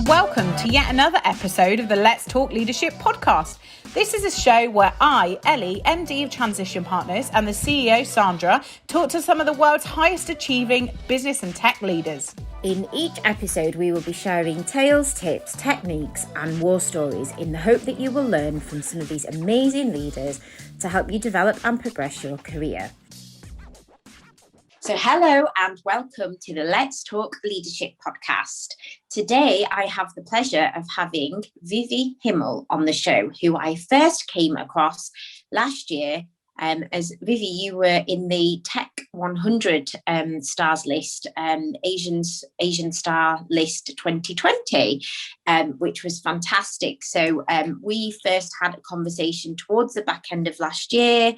Welcome to yet another episode of the Let's Talk Leadership podcast. This is a show where I, Ellie, MD of Transition Partners, and the CEO, Sandra, talk to some of the world's highest achieving business and tech leaders. In each episode, we will be sharing tales, tips, techniques, and war stories in the hope that you will learn from some of these amazing leaders to help you develop and progress your career. So hello and welcome to the Let's Talk Leadership podcast. Today I have the pleasure of having Vivi Himmel on the show, who I first came across last year. As Vivi, you were in the Tech 100 stars list, Asian Star List 2020, which was fantastic. So we first had a conversation towards the back end of last year,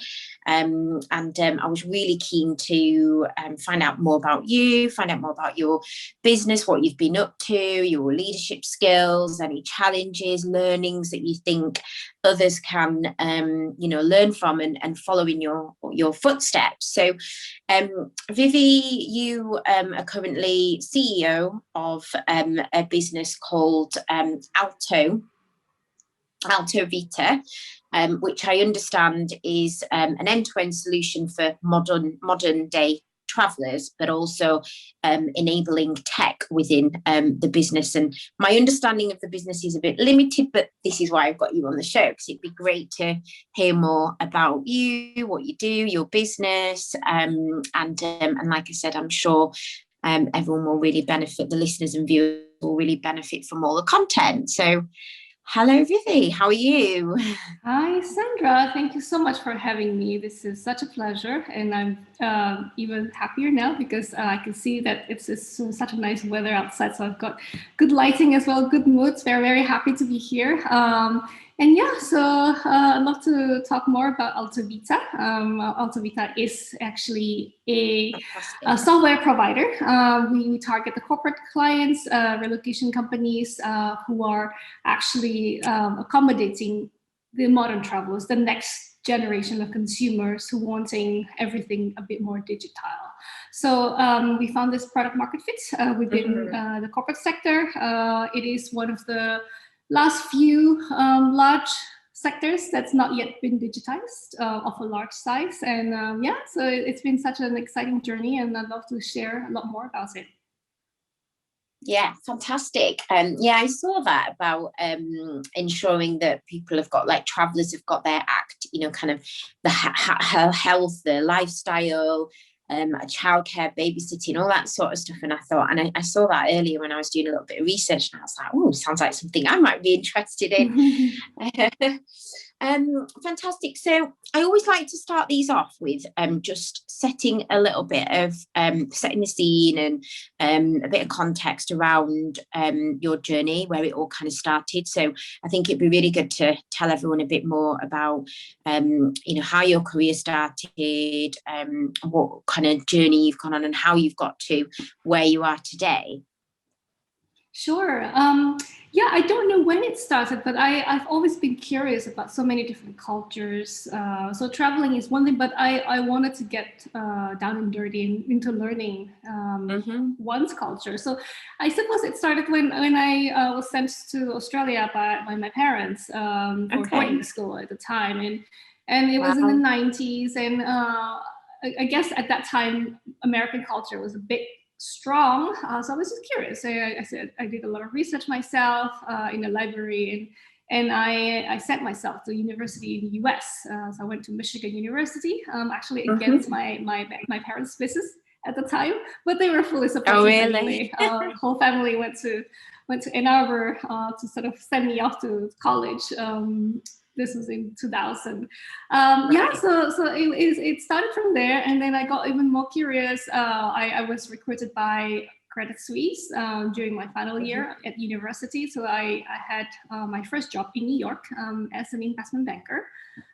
and I was really keen to find out more about you, find out more about your business, what you've been up to, your leadership skills, any challenges, learnings that you think others can learn from and follow in your footsteps. So Vivi, you are currently CEO of a business called AltoVita, which I understand is an end-to-end solution for modern day travellers, but also enabling tech within the business. And my understanding of the business is a bit limited, but this is why I've got you on the show, because it'd be great to hear more about you, what you do, your business, and like I said, I'm sure everyone will really benefit. The listeners and viewers will really benefit from all the content. So hello, Vivi. How are you? Hi, Sandra. Thank you so much for having me. This is such a pleasure. And I'm even happier now because I can see that it's such a nice weather outside. So I've got good lighting as well, good moods. Very, very happy to be here. I'd love to talk more about AltoVita. AltoVita is actually a software provider. We target the corporate clients, relocation companies who are actually accommodating the modern travelers, the next generation of consumers who wanting everything a bit more digital. So we found this product market fit within the corporate sector. It is one of the last few large sectors that's not yet been digitized of a large size. And so it's been such an exciting journey, and I'd love to share a lot more about it. Yeah, fantastic. I saw that about ensuring that people have got, like, travelers have got their act, kind of the health, the lifestyle, childcare, babysitting, all that sort of stuff. And I thought, and I saw that earlier when I was doing a little bit of research, and I was like, oh, sounds like something I might be interested in. Fantastic. So I always like to start these off with just setting a little bit of setting the scene and a bit of context around your journey, where it all kind of started. So I think it'd be really good to tell everyone a bit more about how your career started, what kind of journey you've gone on, and how you've got to where you are today. Sure. I don't know when it started, but I've always been curious about so many different cultures. So traveling is one thing, but I wanted to get down and dirty and into learning one's culture. So I suppose it started when I was sent to Australia by my parents for boarding school at the time. And it was in the 90s. And I guess at that time, American culture was a bit strong, so I was just curious. I did a lot of research myself in the library, and I sent myself to university in the US. So I went to Michigan University, actually against my parents' wishes at the time, but they were fully supportive. Oh, really? Anyway. The whole family went to Ann Arbor to sort of send me off to college. This was in 2000. So it started from there, and then I got even more curious. I was recruited by Credit Suisse during my final year at university. So I had my first job in New York as an investment banker.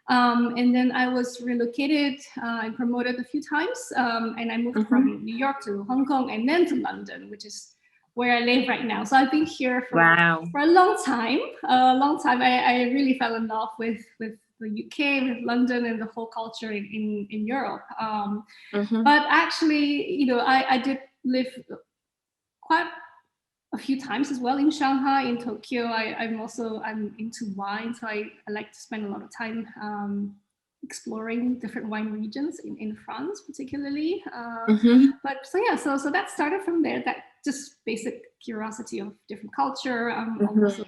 And then I was relocated and promoted a few times. And I moved from New York to Hong Kong and then to London, which is where I live right now. So I've been here for a long time. I really fell in love with the UK, with London, and the whole culture in Europe. But actually, I did live quite a few times as well in Shanghai, in Tokyo. I'm into wine, so I like to spend a lot of time exploring different wine regions in France, particularly. But so that started from there. That just basic curiosity of different culture, also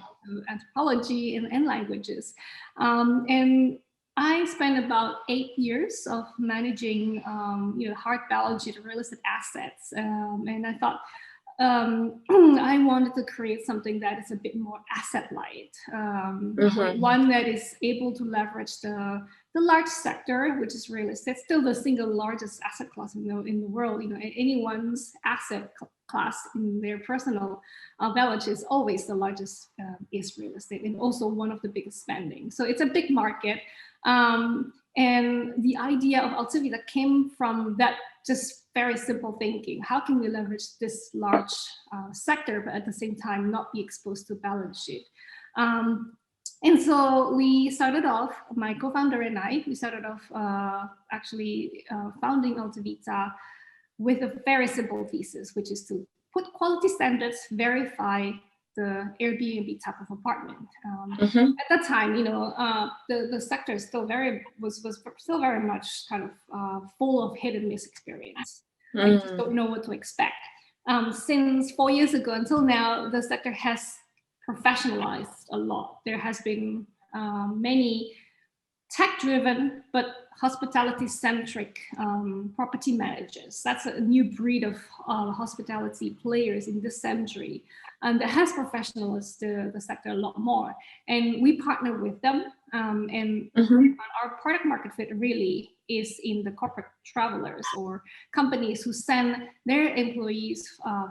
anthropology and languages, and I spent about 8 years of managing, hard balance sheet real estate assets, and I thought I wanted to create something that is a bit more asset light, one that is able to leverage the large sector, which is real estate, still the single largest asset class in the world. Anyone's asset class in their personal balance is always the largest is real estate, and also one of the biggest spending. So it's a big market. And the idea of AltoVita came from that just very simple thinking. How can we leverage this large sector, but at the same time not be exposed to balance sheet? And so we started off, my co-founder and I, we started off founding AltoVita with a very simple thesis, which is to put quality standards, verify the Airbnb type of apartment. At that time, the sector is still was still very much kind of full of hit and miss experience. I just don't know what to expect. Since 4 years ago until now, the sector has professionalized a lot. There has been many tech-driven but hospitality-centric property managers. That's a new breed of hospitality players in this century, and that has professionalized the sector a lot more. And we partner with them, and our product market fit really is in the corporate travelers or companies who send their employees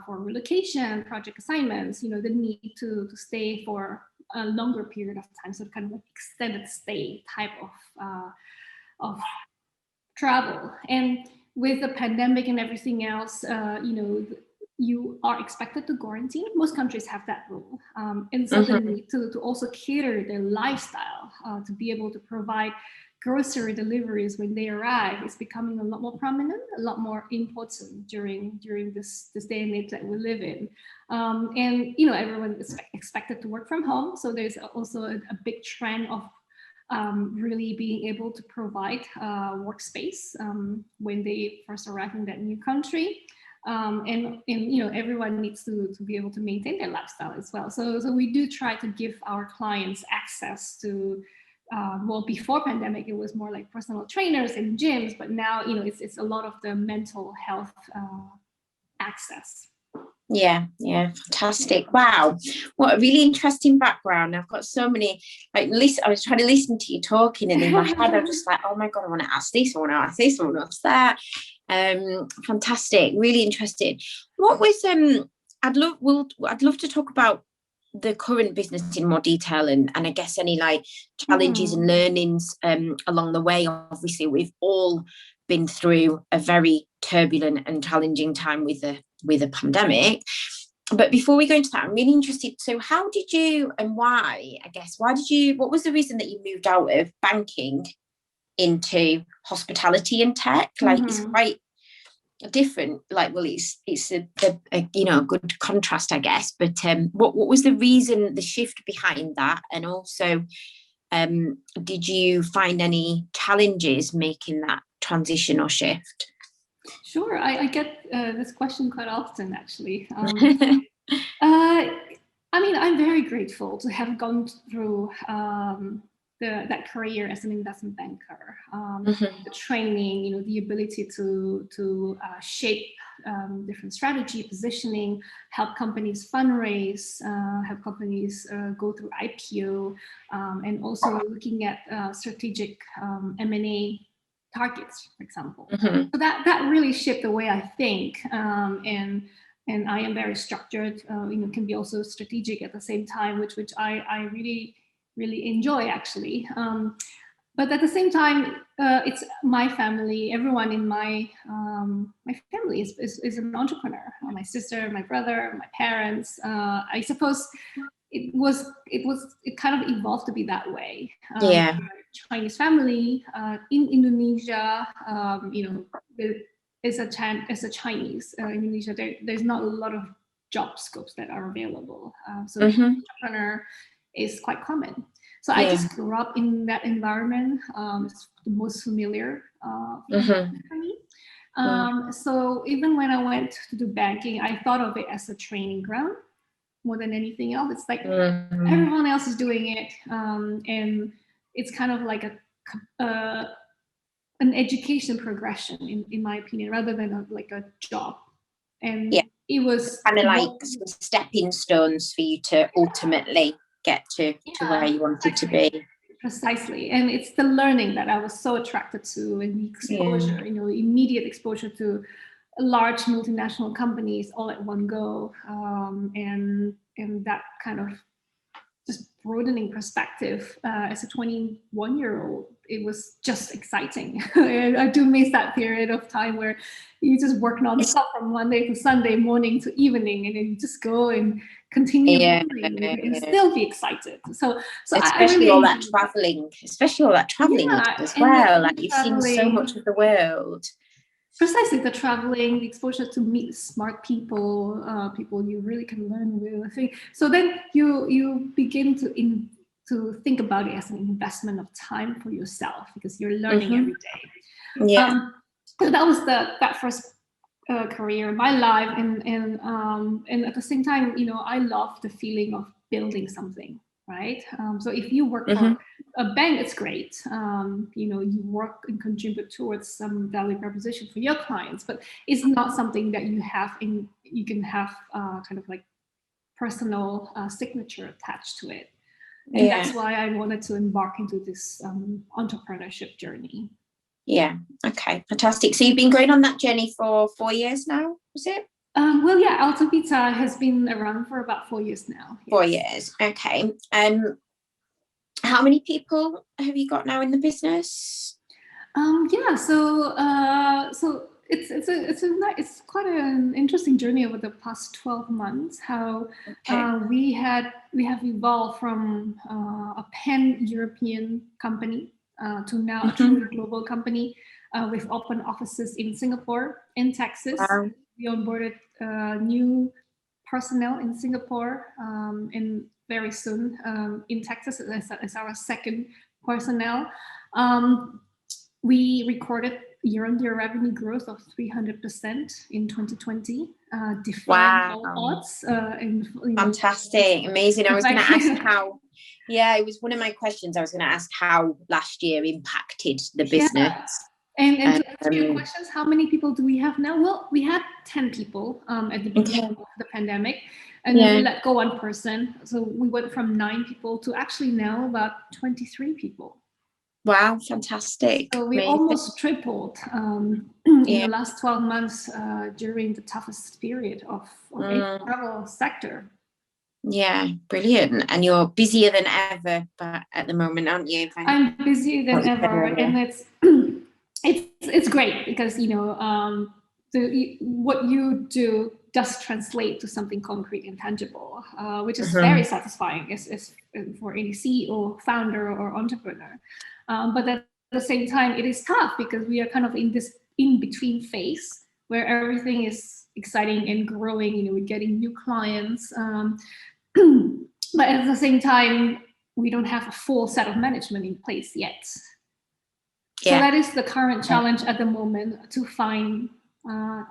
for relocation, project assignments, the need to stay for a longer period of time, so kind of like extended stay type of travel. And with the pandemic and everything else, you are expected to quarantine. Most countries have that rule, and so the need to also cater their lifestyle to be able to provide grocery deliveries when they arrive is becoming a lot more prominent, a lot more important during this day and age that we live in. And everyone is expected to work from home, so there's also a big trend of really being able to provide workspace when they first arrive in that new country. And everyone needs to be able to maintain their lifestyle as well. So we do try to give our clients access to before pandemic, it was more like personal trainers and gyms, but now, it's a lot of the mental health access. Yeah, fantastic. Wow, what a really interesting background. I've got so many, I was trying to listen to you talking, and in my head I'm just like, oh my God, I want to ask this, I want to ask this, I want to ask that. Fantastic, really interesting. What was I'd love to talk about the current business in more detail, and I guess any challenges and learnings along the way. Obviously, we've all been through a very turbulent and challenging time with the pandemic. But before we go into that, I'm really interested. So how did you, and why, what was the reason that you moved out of banking into hospitality and tech? It's quite different. It's a good contrast, I guess. But what was the reason, the shift behind that? And also, did you find any challenges making that transition or shift? Sure, I get this question quite often, actually. I'm very grateful to have gone through that career as an investment banker, the training, the ability to shape different strategy, positioning, help companies fundraise, help companies go through IPO, and also looking at strategic M&A targets, for example. So that really shaped the way I think, and I am very structured. Can be also strategic at the same time, which I really enjoy, actually. But at the same time, it's my family. Everyone in my family is an entrepreneur. My sister, my brother, my parents. I suppose it kind of evolved to be that way. Chinese family in Indonesia. As a Chinese Indonesia, there's not a lot of job scopes that are available. So entrepreneur is quite common. So I just grew up in that environment. It's the most familiar for me. So even when I went to do banking, I thought of it as a training ground more than anything else. It's like everyone else is doing it, and it's kind of like an education progression, in my opinion, rather than like a job. And it was kind of like some stepping stones for you to ultimately get to where you wanted to be. Precisely. And it's the learning that I was so attracted to, and the exposure, immediate exposure to large multinational companies all at one go, and that kind of just broadening perspective. As a 21-year-old, it was just exciting. I do miss that period of time where you just work nonstop from Monday to Sunday, morning to evening, and then you just go and continue learning and still be excited. So especially all that traveling as well. Like you've seen so much of the world. Precisely, the traveling, the exposure to meet smart people, people you really can learn with. So then you begin to think about it as an investment of time for yourself, because you're learning every day. So that was that first career in my life, and at the same time, I love the feeling of building something, right? So if you work for a bank, it's great. You work and contribute towards some value proposition for your clients, but it's not something that you can have kind of like personal signature attached to it. And that's why I wanted to embark into this entrepreneurship journey. Yeah. Okay. Fantastic. So you've been going on that journey for 4 years now, was it? AltoVita has been around for about 4 years now. Yes. 4 years. Okay. How many people have you got now in the business? So it's quite an interesting journey over the past 12 months. How we have evolved from a pan-European company to now a truly global company. We've opened offices in Singapore, in Texas. We onboarded new personnel in Singapore, and very soon in Texas as our second personnel. We recorded year-on-year revenue growth of 300% in 2020, defying all odds. Fantastic, amazing. I was going to ask how. Yeah, it was one of my questions. I was going to ask how last year impacted the business. And to answer your questions, how many people do we have now? Well, we had 10 people at the beginning of the pandemic, and then we let go one person. So we went from 9 people to actually now about 23 people. Wow, fantastic. So we almost tripled in the last 12 months during the toughest period of any travel sector. Yeah, brilliant. And you're busier than ever at the moment, aren't you? I'm busier than ever, and it's great because what you do does translate to something concrete and tangible, which is very satisfying as for any CEO, founder, or entrepreneur. But at the same time, it is tough because we are kind of in this in-between phase where everything is exciting and growing. We're getting new clients, but at the same time, we don't have a full set of management in place yet. So that is the current challenge at the moment, to find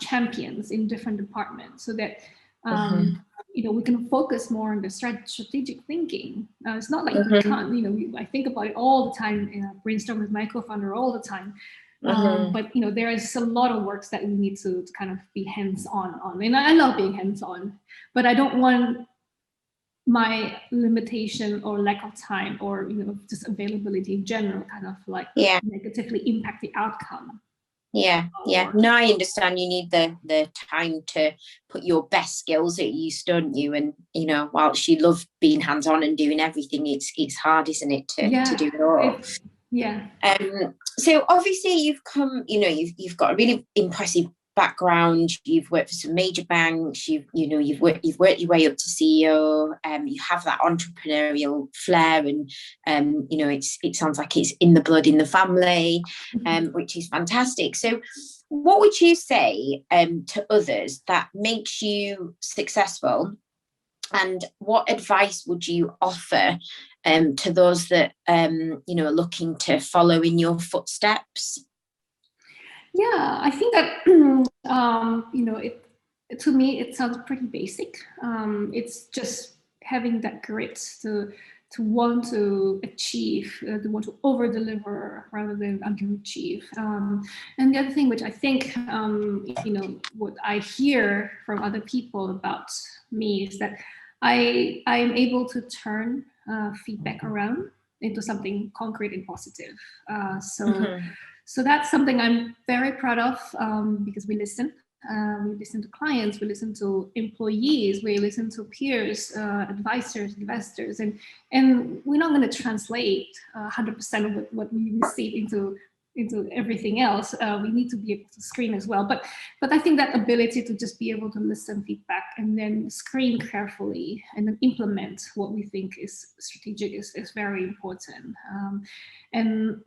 champions in different departments so that we can focus more on the strategic thinking. It's not like we can't. I think about it all the time. Brainstorm with my co-founder all the time. But there is a lot of works that we need to kind of be hands-on on, and I love being hands-on, but I don't want my limitation or lack of time or just availability in general kind of like negatively impact the outcome. No, I understand. You need the time to put your best skills at use, don't you? And whilst you love being hands-on and doing everything, it's hard, isn't it, to do it all? So obviously you've come, you've got a really impressive background. You've worked for some major banks. You've worked your way up to CEO. You have that entrepreneurial flair, and it sounds like it's in the blood, in the family, which is fantastic. So, what would you say to others that makes you successful, and what advice would you offer to those that are looking to follow in your footsteps? Yeah, I think that to me it sounds pretty basic. It's just having that grit to want to achieve, to want to over deliver rather than underachieve. And the other thing, which I think what I hear from other people about me, is that I am able to turn feedback around into something concrete and positive. So that's something I'm very proud of, because we listen. We listen to clients, we listen to employees, we listen to peers, advisors, investors, and we're not going to translate 100% of what we receive into everything else. We need to be able to screen as well. But I think that ability to just be able to listen feedback and then screen carefully and then implement what we think is strategic is very important. And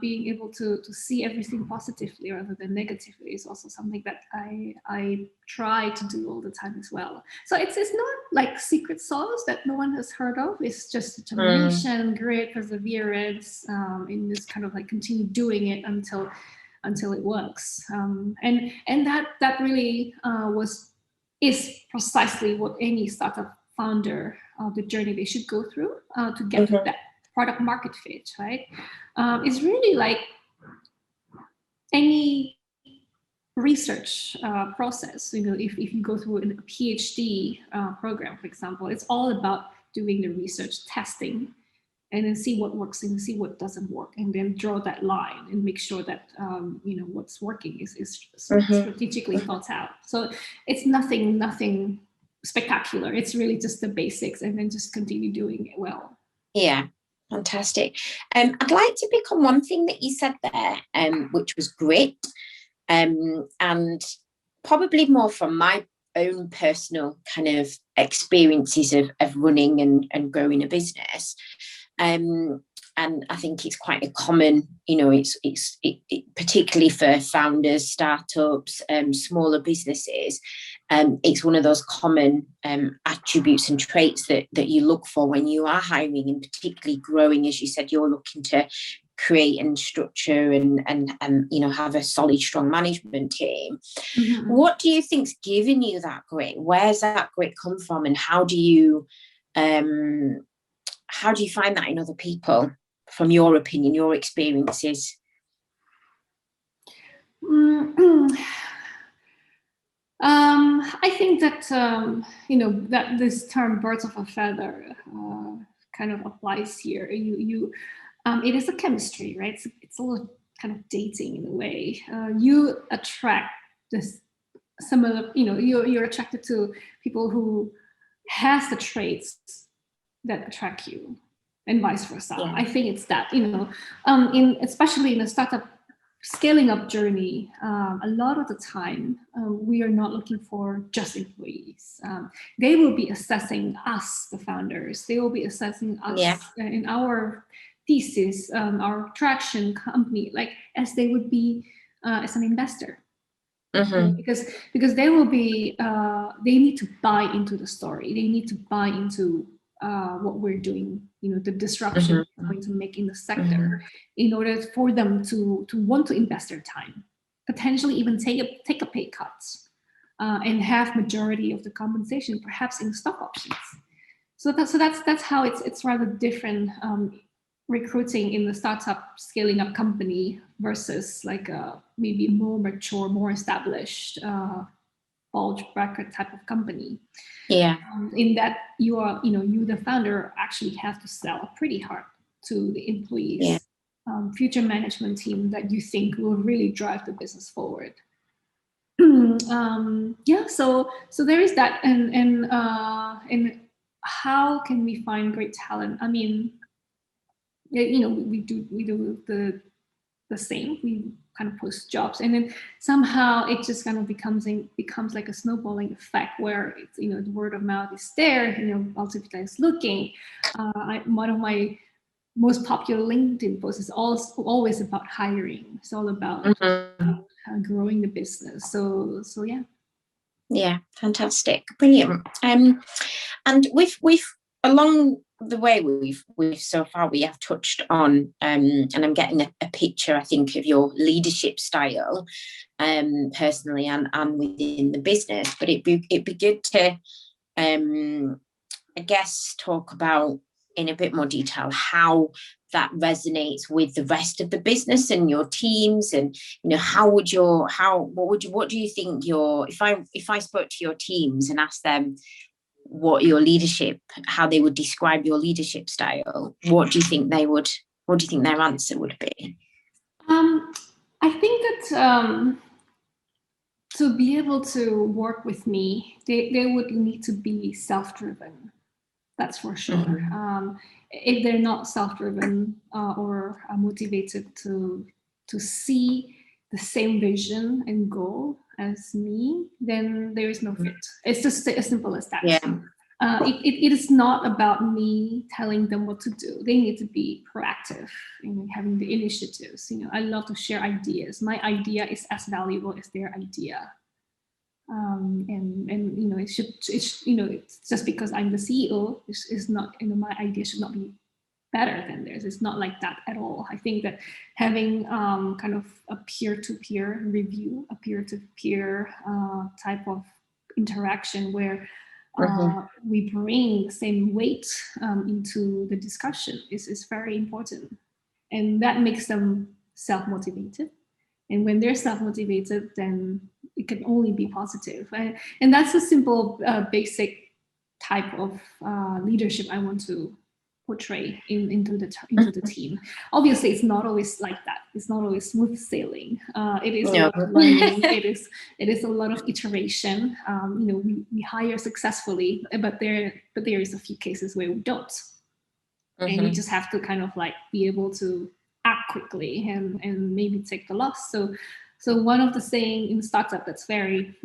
being able to see everything positively rather than negatively is also something that I try to do all the time as well. So it's not like secret sauce that no one has heard of. It's just determination, grit, perseverance, in this kind of like continue doing it until it works. And that really is precisely what any startup founder, the journey they should go through to get to that product market fit, right? It's really like any research process. If you go through a PhD program, for example, it's all about doing the research, testing, and then see what works and see what doesn't work, and then draw that line and make sure that what's working is strategically thought out. So it's nothing spectacular. It's really just the basics, and then just continue doing it well. Yeah. Fantastic. I'd like to pick on one thing that you said there, which was grit, and probably more from my own personal kind of experiences of running and growing a business. And I think it's quite a common, it's particularly for founders, startups, smaller businesses. It's one of those common attributes and traits that you look for when you are hiring, and particularly growing. As you said, you're looking to create and structure and have a solid, strong management team. Mm-hmm. What do you think's given you that grit? Where's that grit come from, and how do you find that in other people, from your opinion, your experiences? I think that that this term "birds of a feather" kind of applies here. It is a chemistry, right? It's a little kind of dating in a way. You attract this similar. You're attracted to people who has the traits that attract you, and vice versa. Yeah. I think it's that especially in a startup scaling up journey, a lot of the time we are not looking for just employees. They will be assessing us, the founders. They will be assessing us in our thesis, our traction company, like as they would be as an investor. Mm-hmm. Because they will be they need to buy into the story. They need to buy into what we're doing, the disruption we're going to make in the sector, in order for them to want to invest their time, potentially even take a pay cut, and have majority of the compensation perhaps in stock options. So that's how it's rather different recruiting in the startup scaling up company versus like a maybe more mature, more established bulge bracket type of company. Yeah. In that you the founder actually have to sell pretty hard to the employees, future management team that you think will really drive the business forward. So there is that, and how can we find great talent? I mean, we do the the same. We kind of post jobs, and then somehow it just kind of becomes like a snowballing effect where it's, you know, the word of mouth is there. You know, AltoVita is looking. One of my most popular LinkedIn posts is always about hiring. It's all about growing the business. So yeah. Yeah, fantastic, brilliant. And we've along the way we've so far we have touched on and I'm getting a picture, I think, of your leadership style, personally and within the business. But it'd be good to I guess talk about in a bit more detail how that resonates with the rest of the business and your teams, and you know, what do you think if I spoke to your teams and asked them what your leadership, how they would describe your leadership style, what do you think their answer would be? I think that to be able to work with me, they would need to be self-driven. That's for sure. If they're not self-driven or are motivated to see the same vision and goal as me, then there is no fit. It's just as simple as that. Yeah. It is not about me telling them what to do. They need to be proactive in having the initiatives. You know, I love to share ideas. My idea is as valuable as their idea. And you know, it's you know, it's just because I'm the CEO is not, you know, my idea should not be better than theirs. It's not like that at all. I think that having kind of a peer-to-peer review, a peer-to-peer type of interaction where we bring the same weight into the discussion is very important, and that makes them self-motivated. And when they're self-motivated, then it can only be positive. And that's a simple, basic type of leadership I want to portray into the team. Obviously, it's not always like that. It's not always smooth sailing. It is a lot of learning. it is a lot of iteration. You know, we hire successfully, but there is a few cases where we don't, and we just have to kind of like be able to act quickly and maybe take the loss. So one of the saying in startup that's very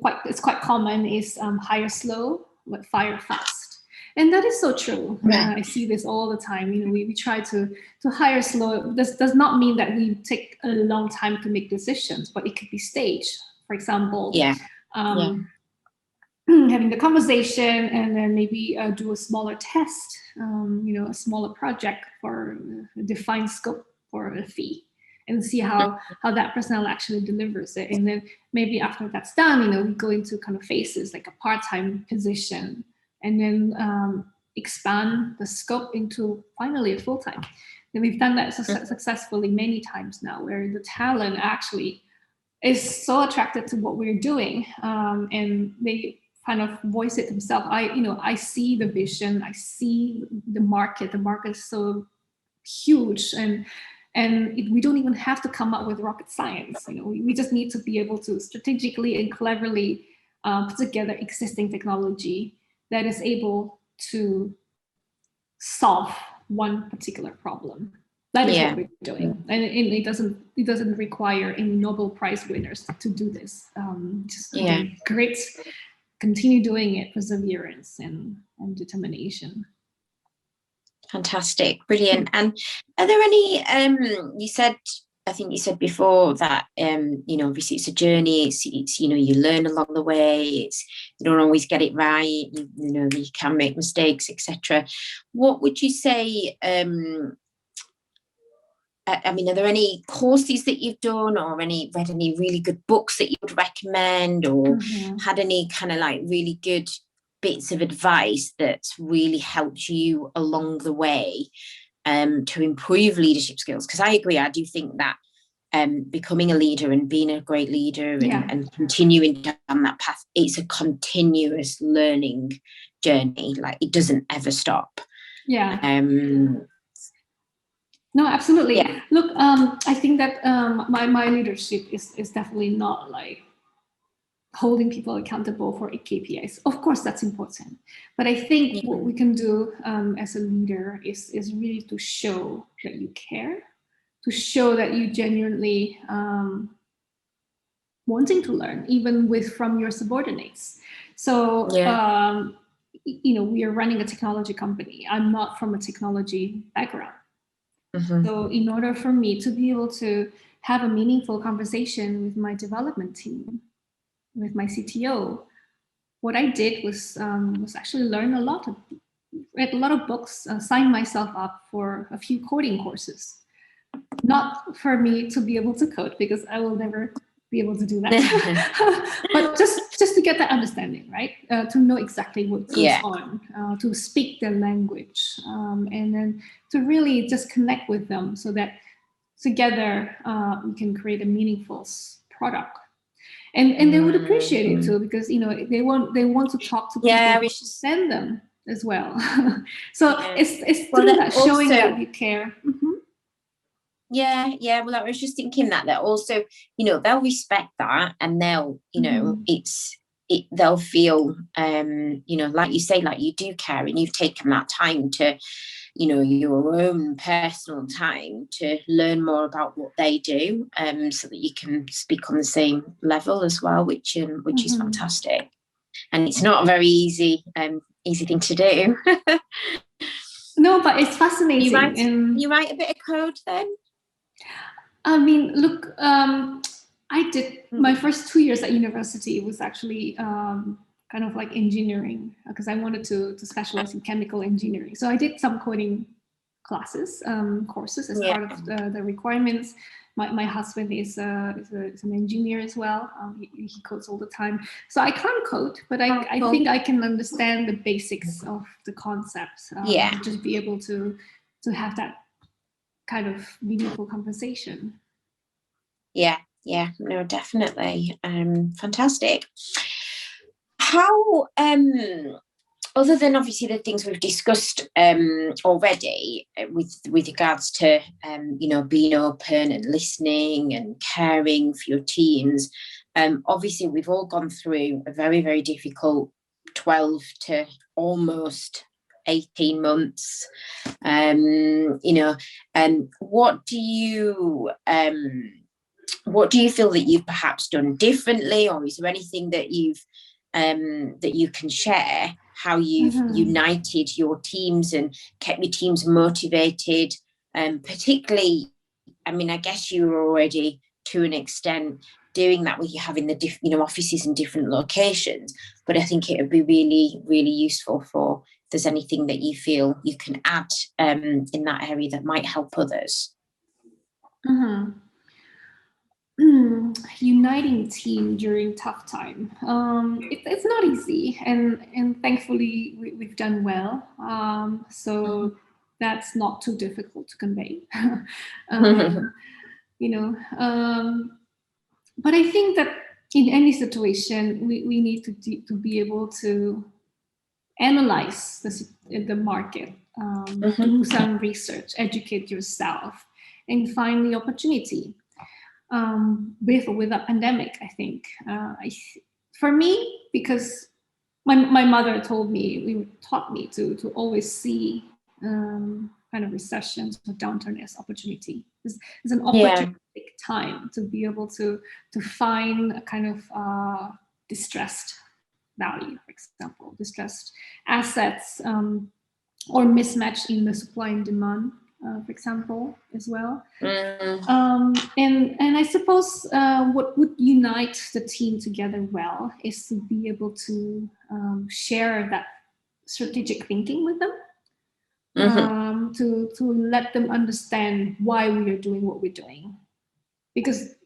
quite common is hire slow but fire fast, and that is so true. I see this all the time. You know, we try to hire slow. This does not mean that we take a long time to make decisions, but it could be staged. For example, having the conversation and then maybe do a smaller test, you know, a smaller project for a defined scope for a fee, and see how that personnel actually delivers it. And then maybe after that's done, you know, we go into kind of phases like a part-time position, and then expand the scope into finally a full-time. And we've done that successfully many times now, where the talent actually is so attracted to what we're doing, and they kind of voice it themselves. I see the vision. I see the market. The market is so huge, and we don't even have to come up with rocket science. You know, we just need to be able to strategically and cleverly put together existing technology that is able to solve one particular problem. That is what we're doing, and it doesn't require any Nobel Prize winners to do this. Great. Continue doing it, perseverance and determination. Fantastic, brilliant. And are there any, I think you said before that, you know, obviously it's a journey, it's you know, you learn along the way, you don't always get it right, you know, you can make mistakes, etc. What would you say, I mean, are there any courses that you've done or read any really good books that you would recommend, or had any kind of like really good bits of advice that's really helped you along the way to improve leadership skills? Because I agree, I do think that becoming a leader and being a great leader and continuing down that path, it's a continuous learning journey. Like, it doesn't ever stop. No, absolutely. Yeah. Look, I think that my leadership is definitely not like holding people accountable for KPIs. Of course, that's important. But I think what we can do as a leader is really to show that you care, show that you genuinely wanting to learn, even from your subordinates. So, we are running a technology company. I'm not from a technology background. So in order for me to be able to have a meaningful conversation with my development team, with my CTO, what I did was actually read a lot of books, signed myself up for a few coding courses. Not for me to be able to code, because I will never be able to do that. But just to get that understanding, right? To know exactly what goes on, to speak their language, and then to really just connect with them, so that together we can create a meaningful product. And they would appreciate it too, because they want to talk to people who send them as well. So it's through that, showing that you care. Well, I was just thinking that also, they'll respect that, and they'll, they'll feel, like you say, like you do care, and you've taken that time to, your own personal time to learn more about what they do, so that you can speak on the same level as well, which is fantastic. And it's not a very easy thing to do. No, but it's fascinating. You write a bit of code then? I mean, look, I did my first 2 years at university was actually kind of like engineering, because I wanted to specialize in chemical engineering. So I did some coding courses as part of the requirements. My husband is an engineer as well. He codes all the time. So I can't code, but I think I can understand the basics of the concepts. Just be able to have that kind of meaningful conversation. No, definitely. Fantastic. How, other than obviously the things we've discussed already, with regards to being open and listening and caring for your teams, obviously we've all gone through a very, very difficult 12 to almost 18 months. What do you feel that you've perhaps done differently, or is there anything that you can share, how you've united your teams and kept your teams motivated? Particularly, I mean, I guess you were already to an extent doing that with you having the offices in different locations, but I think it would be really, really useful for if there's anything that you feel you can add in that area that might help others. Uniting team during tough time. It's not easy, and thankfully we've done well. So that's not too difficult to convey. But I think that in any situation, we need to be able to analyze the market, do some research, educate yourself, and find the opportunity. With or without pandemic, I think. For me, because my mother taught me to always see kind of recessions or downturn as opportunity. It's an opportunistic time to be able to find a kind of distressed value, for example, distressed assets, or mismatch in the supply and demand, for example, as well. And I suppose what would unite the team together well is to be able to share that strategic thinking with them, to let them understand why we are doing what we're doing. Because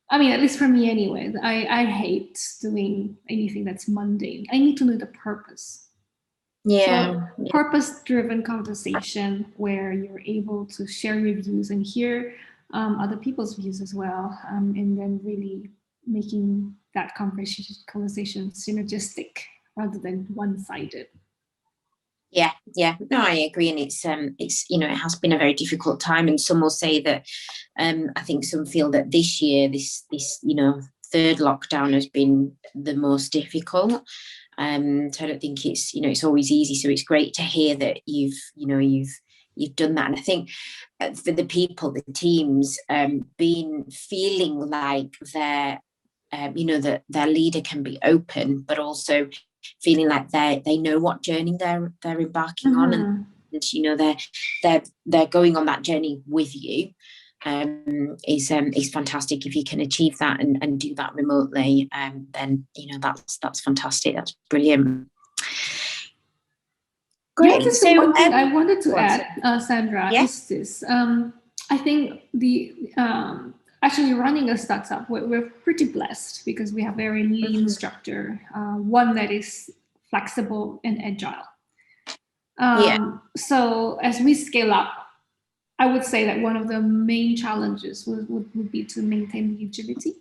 I mean, at least for me anyway, I hate doing anything that's mundane. I need to know the purpose. So purpose-driven conversation where you're able to share your views and hear other people's views as well, and then really making that conversation synergistic rather than one-sided. No, I agree, and it's it has been a very difficult time, and some will say that I think some feel that this year, this third lockdown has been the most difficult. So I don't think it's it's always easy. So it's great to hear that you've you've done that. And I think for the people, the teams, feeling like their that their leader can be open, but also feeling like they know what journey they're embarking on, and they're going on that journey with you, is fantastic. If you can achieve that and do that remotely, then that's fantastic. That's brilliant. Great. Yeah, just one thing I wanted to add, Sandra, is this. I think the actually running a startup, we're pretty blessed because we have very lean structure, one that is flexible and agile. So as we scale up, I would say that one of the main challenges would be to maintain the agility,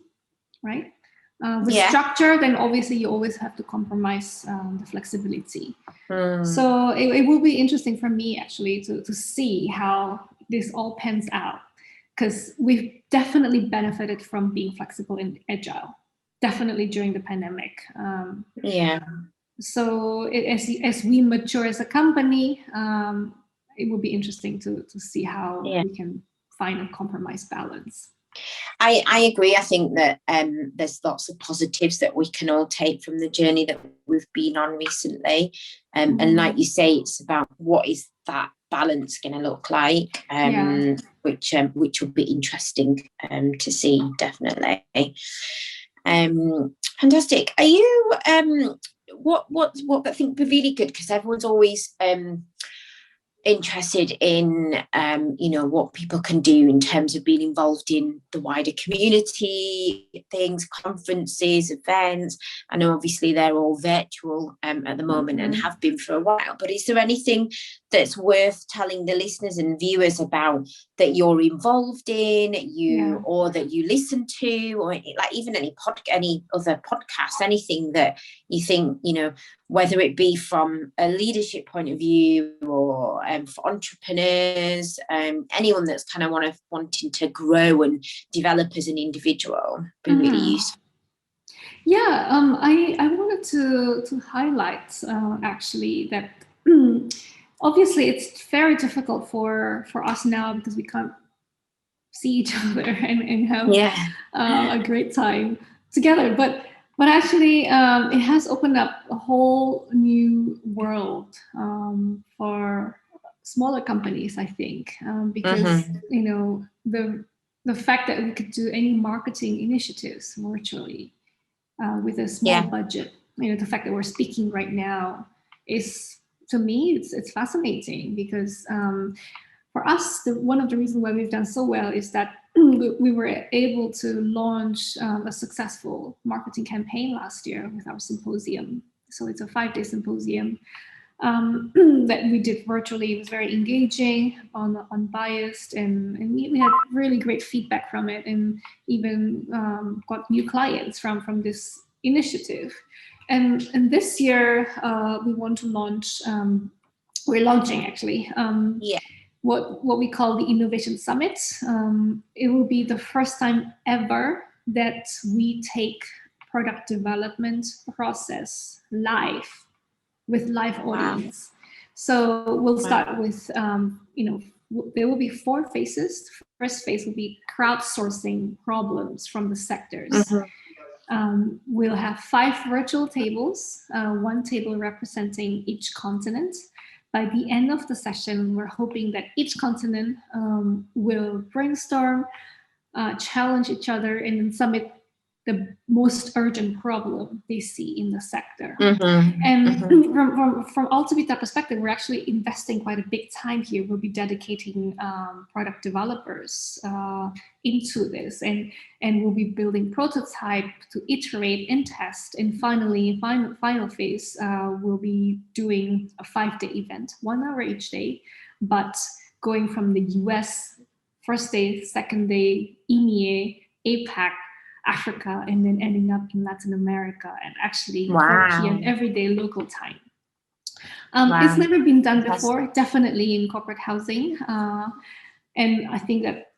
right? With structure, then obviously you always have to compromise the flexibility. So it will be interesting for me actually to see how this all pans out, because we've definitely benefited from being flexible and agile, definitely during the pandemic. So as we mature as a company, it will be interesting to see how we can find a compromise balance. I agree. I think that there's lots of positives that we can all take from the journey that we've been on recently. And like you say, it's about what is that balance going to look like, which will be interesting to see, definitely. Fantastic. Are you what I think would be really good, because everyone's always interested in what people can do in terms of being involved in the wider community things, conferences, events. I know obviously they're all virtual at the moment and have been for a while, but is there anything that's worth telling the listeners and viewers about that you're involved in, or that you listen to, or like even any other podcast, anything that you think, whether it be from a leadership point of view or for entrepreneurs, anyone that's kind of wanting to grow and develop as an individual, be really useful. I wanted to highlight actually that obviously it's very difficult for us now because we can't see each other and have a great time together, but actually it has opened up a whole new world for smaller companies, I think, because the fact that we could do any marketing initiatives virtually with a small budget, the fact that we're speaking right now is, to me, it's fascinating, because for us, one of the reasons why we've done so well is that we were able to launch a successful marketing campaign last year with our symposium. So it's a 5-day symposium that we did virtually. It was very engaging, unbiased, and we had really great feedback from it, and even got new clients from this initiative. And this year we want to launch. We're launching actually. What we call the Innovation Summit. It will be the first time ever that we take product development process live with live audience. So we'll start with, there will be 4 phases. First phase will be crowdsourcing problems from the sectors. We'll have 5 virtual tables, 1 table representing each continent. By the end of the session, we're hoping that each continent will brainstorm, challenge each other, and then submit the most urgent problem they see in the sector. And from AltoVita perspective, we're actually investing quite a big time here. We'll be dedicating product developers into this, and we'll be building prototype to iterate and test. And finally, final phase, we'll be doing a 5-day event, 1 hour each day, but going from the US, first day, second day, EMEA, APAC, Africa, and then ending up in Latin America, and actually 4 p.m. everyday local time. It's never been done before, definitely in corporate housing. And I think that,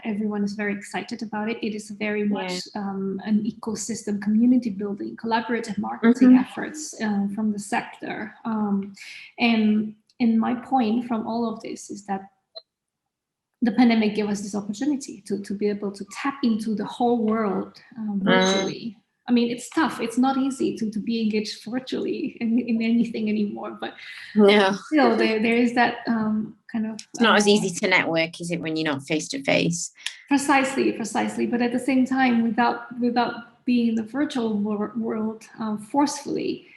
everyone is very excited about it. It is very much an ecosystem, community building, collaborative marketing efforts from the sector. And And my point from all of this is that the pandemic gave us this opportunity to be able to tap into the whole world virtually. I mean, it's tough. It's not easy to be engaged virtually in anything anymore. But still, there is that kind of... It's not as easy to network, is it, when you're not face to face? Precisely. But at the same time, without being in the virtual world forcefully,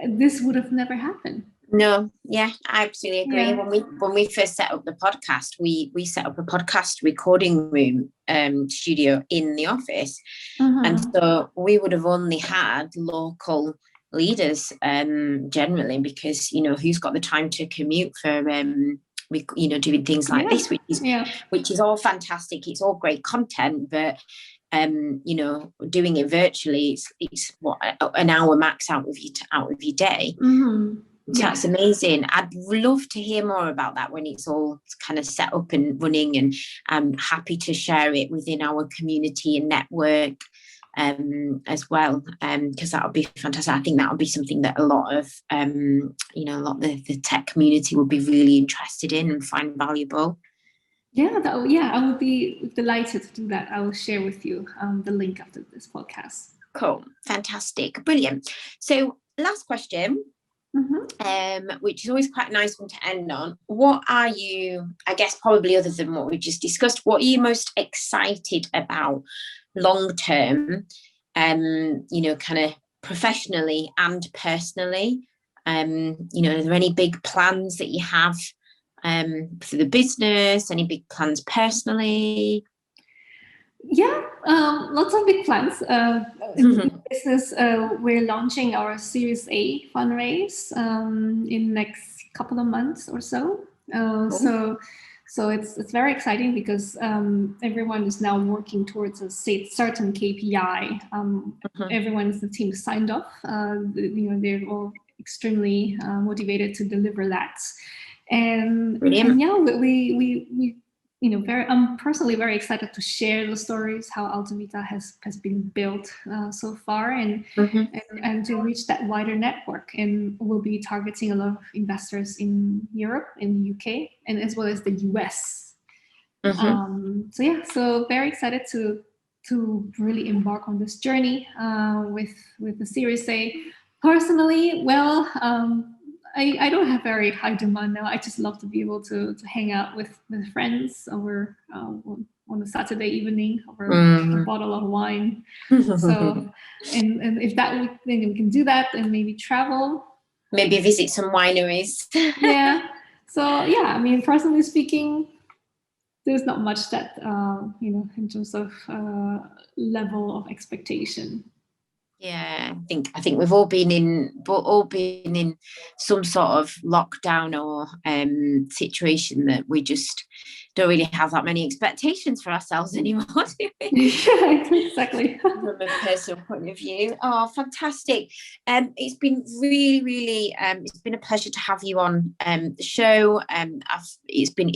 this would have never happened. No, yeah, I absolutely agree. Yeah. When we first set up the podcast, we set up a podcast recording room studio in the office, and so we would have only had local leaders generally, because who's got the time to commute for doing things like this, which is all fantastic. It's all great content, but doing it virtually, it's what, an hour max out of your day. So that's amazing. I'd love to hear more about that when it's all kind of set up and running, and I'm happy to share it within our community and network as well, because that would be fantastic. I think that would be something that a lot of the tech community would be really interested in and find valuable. I would be delighted to do that. I will share with you the link after this podcast. Cool, fantastic, brilliant. So last question. Which is always quite a nice one to end on. What are you, I guess, probably other than what we just discussed, what are you most excited about long term, kind of professionally and personally? Are there any big plans that you have for the business? Any big plans personally? Lots of big plans. In the business, we're launching our Series A fundraise in the next couple of months or so. So it's very exciting, because everyone is now working towards a certain KPI. Everyone in the team signed off. They're all extremely motivated to deliver that. And I'm personally very excited to share the stories, how AltoVita has been built so far, and to reach that wider network. And we'll be targeting a lot of investors in Europe, in the UK, and as well as the US. So very excited to really embark on this journey with the Series A. Personally, I don't have very high demand now. I just love to be able to hang out with friends over on a Saturday evening over a bottle of wine. So, and if that we can do that, and maybe travel, maybe visit some wineries. So I mean, personally speaking, there's not much that in terms of level of expectation. Yeah, I think we've all been in some sort of lockdown or situation that we just don't really have that many expectations for ourselves anymore, do we? Yeah, exactly. From a personal point of view. Oh, fantastic. It's been really, really, it's been a pleasure to have you on the show. It's been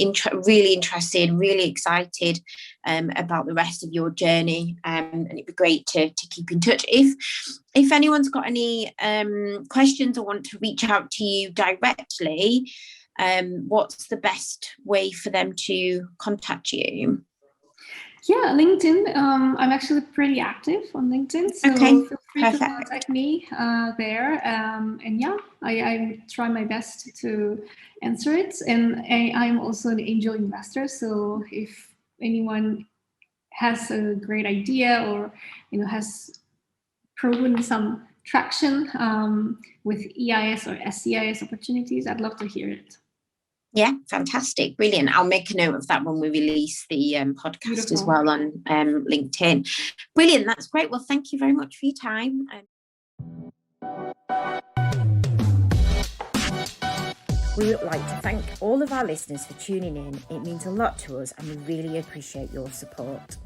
really interesting, really excited about the rest of your journey, and it'd be great to keep in touch. If anyone's got any questions or want to reach out to you directly, what's the best way for them to contact you? Yeah, LinkedIn. I'm actually pretty active on LinkedIn, so feel free to contact me there. I try my best to answer it. And I'm also an angel investor, so if anyone has a great idea or has proven some traction with EIS or SCIS opportunities, I'd love to hear it. Yeah, fantastic, brilliant. I'll make a note of that when we release the podcast. Beautiful. As well on LinkedIn. Brilliant, that's great. Well, thank you very much for your time. We would like to thank all of our listeners for tuning in. It means a lot to us, and we really appreciate your support.